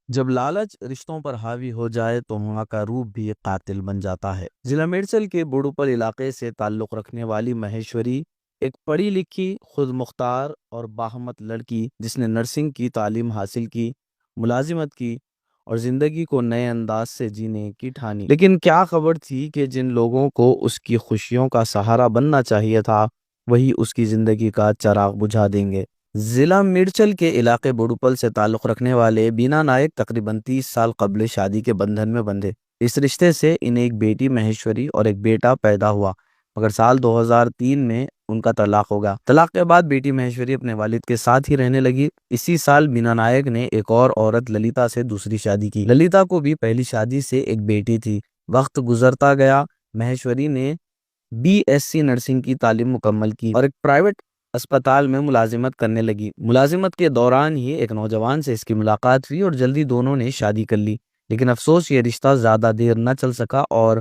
جب لالچ رشتوں پر حاوی ہو جائے تو ماں کا روپ بھی ایک قاتل بن جاتا ہے۔ ضلع میڈچل کے بوڑوپل علاقے سے تعلق رکھنے والی مہیشوری ایک پڑھی لکھی، خود مختار اور باہمت لڑکی جس نے نرسنگ کی تعلیم حاصل کی، ملازمت کی اور زندگی کو نئے انداز سے جینے کی ٹھانی۔ لیکن کیا خبر تھی کہ جن لوگوں کو اس کی خوشیوں کا سہارا بننا چاہیے تھا وہی اس کی زندگی کا چراغ بجھا دیں گے۔ ضلع میڈچل کے علاقے بوڑوپل سے تعلق رکھنے والے بینا نائک تقریباً 30 سال قبل شادی کے بندھن میں بندھے۔ اس رشتے سے انہیں ایک بیٹی مہیشوری اور ایک بیٹا پیدا ہوا، مگر سال 2003 میں ان کا طلاق ہو گیا۔ طلاق کے بعد بیٹی مہیشوری اپنے والد کے ساتھ ہی رہنے لگی۔ اسی سال بینا نائک نے ایک اور عورت للیتا سے دوسری شادی کی۔ للیتا کو بھی پہلی شادی سے ایک بیٹی تھی۔ وقت گزرتا گیا، مہیشوری نے BSc نرسنگ کی تعلیم مکمل کی اور ایک پرائیویٹ اسپتال میں ملازمت کرنے لگی۔ ملازمت کے دوران ہی ایک نوجوان سے اس کی ملاقات ہوئی اور جلدی دونوں نے شادی کر لی، لیکن افسوس یہ رشتہ زیادہ دیر نہ چل سکا اور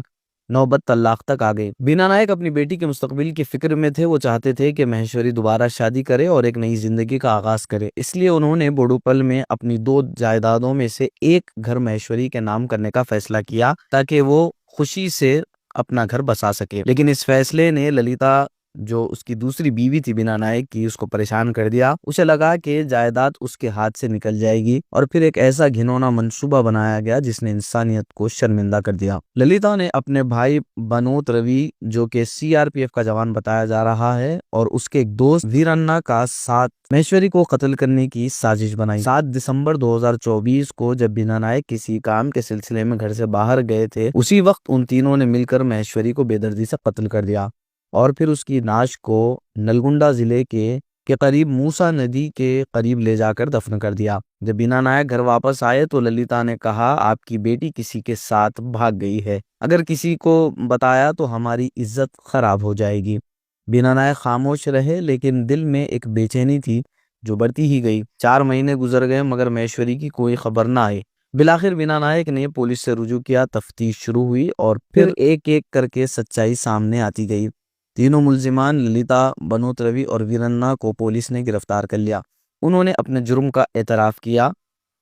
نوبت طلاق تک آ گئی۔ بینا نائک اپنی بیٹی کے مستقبل کی فکر میں تھے۔ وہ چاہتے تھے کہ مہیشوری دوبارہ شادی کرے اور ایک نئی زندگی کا آغاز کرے، اس لیے انہوں نے بوڑوپل میں اپنی 2 جائیدادوں میں سے ایک گھر مہیشوری کے نام کرنے کا فیصلہ کیا تاکہ وہ خوشی سے اپنا گھر بسا سکے۔ لیکن اس فیصلے نے للیتا، جو اس کی دوسری بیوی تھی بینا نائک کی، اس کو پریشان کر دیا۔ اسے لگا کہ جائیداد اس کے ہاتھ سے نکل جائے گی اور پھر ایک ایسا گھنونا منصوبہ بنایا گیا جس نے انسانیت کو شرمندہ کر دیا۔ للیتا نے اپنے بھائی بنوت روی، جو کہ CRPF کا جوان بتایا جا رہا ہے، اور اس کے ایک دوست ویرنا کا ساتھ مہیشوری کو قتل کرنے کی سازش بنائی۔ 7 دسمبر 2024 کو جب بینا نائک کسی کام کے سلسلے میں گھر سے باہر گئے تھے، اسی وقت ان تینوں نے مل کر مہیشوری کو بے دردی سے قتل کر دیا اور پھر اس کی نعش کو نلگنڈا ضلع کے قریب موسا ندی کے قریب لے جا کر دفن کر دیا۔ جب بینا نائک گھر واپس آئے تو للیتا نے کہا، آپ کی بیٹی کسی کے ساتھ بھاگ گئی ہے، اگر کسی کو بتایا تو ہماری عزت خراب ہو جائے گی۔ بینا نائک خاموش رہے، لیکن دل میں ایک بے چینی تھی جو بڑھتی ہی گئی۔ 4 مہینے گزر گئے مگر مہیشوری کی کوئی خبر نہ آئی۔ بالآخر بینا نائک نے پولیس سے رجوع کیا، تفتیش شروع ہوئی اور پھر ایک ایک کر کے سچائی سامنے آتی گئی۔ تینوں ملزمان للیتا، بنوت روی اور ویرنا کو پولیس نے گرفتار کر لیا۔ انہوں نے اپنے جرم کا اعتراف کیا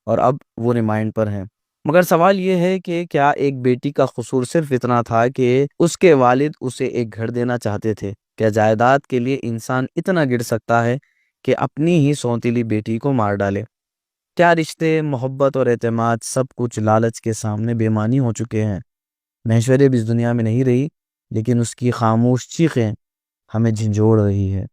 اور اب وہ ریمانڈ پر ہیں۔ مگر سوال یہ ہے کہ کیا ایک بیٹی کا قصور صرف اتنا تھا کہ اس کے والد اسے ایک گھر دینا چاہتے تھے؟ کیا جائیداد کے لیے انسان اتنا گر سکتا ہے کہ اپنی ہی سونتیلی بیٹی کو مار ڈالے؟ کیا رشتے، محبت اور اعتماد سب کچھ لالچ کے سامنے بے معنی ہو چکے ہیں؟ مہیشوری اب اس دنیا میں نہیں رہی، لیکن اس کی خاموش چیخیں ہمیں جھنجھوڑ رہی ہے۔